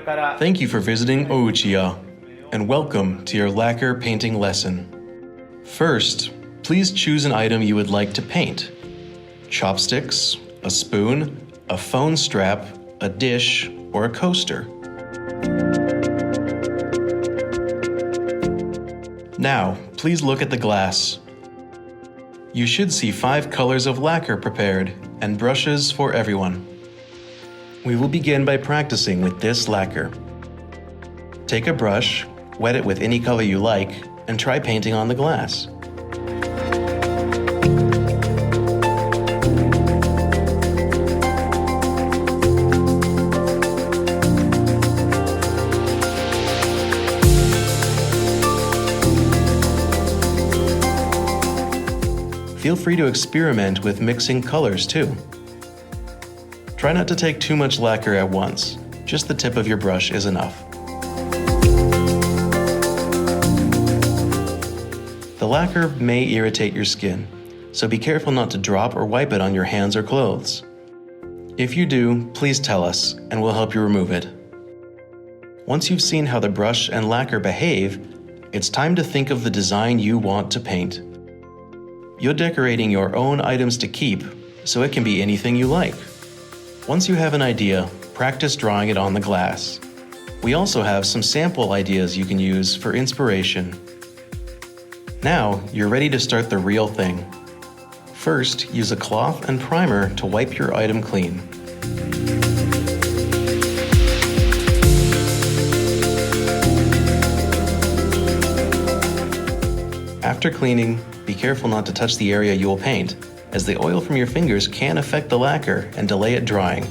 Thank you for visiting Urushi, and welcome to your lacquer painting lesson. First, please choose an item you would like to paint. Chopsticks, a spoon, a phone strap, a dish, or a coaster. Now, please look at the glass. You should see 5 colors of lacquer prepared and brushes for everyone. We will begin by practicing with this lacquer. Take a brush, wet it with any color you like, and try painting on the glass. Feel free to experiment with mixing colors too. Try not to take too much lacquer at once. Just the tip of your brush is enough. The lacquer may irritate your skin, so be careful not to drop or wipe it on your hands or clothes. If you do, please tell us, and we'll help you remove it. Once you've seen how the brush and lacquer behave, it's time to think of the design you want to paint. You're decorating your own items to keep, so it can be anything you like. Once you have an idea, practice drawing it on the glass. We also have some sample ideas you can use for inspiration. Now, you're ready to start the real thing. First, use a cloth and primer to wipe your item clean. After cleaning, be careful not to touch the area you will paint, as the oil from your fingers can affect the lacquer and delay it drying.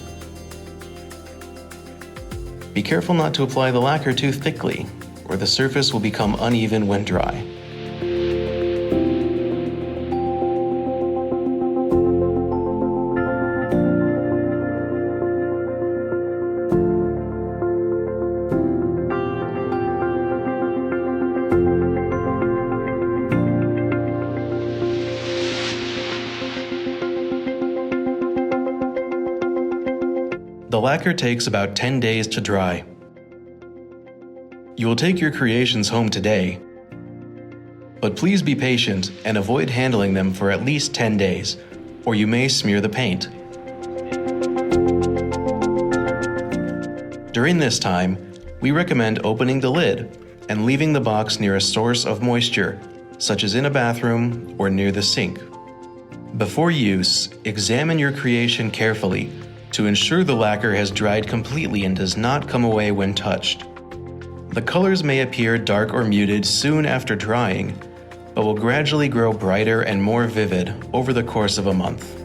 Be careful not to apply the lacquer too thickly, or the surface will become uneven when dry. The lacquer takes about 10 days to dry. You will take your creations home today, but please be patient and avoid handling them for at least 10 days, or you may smear the paint. During this time, we recommend opening the lid and leaving the box near a source of moisture, such as in a bathroom or near the sink. Before use, examine your creation carefully to ensure the lacquer has dried completely and does not come away when touched. The colors may appear dark or muted soon after drying, but will gradually grow brighter and more vivid over the course of a month.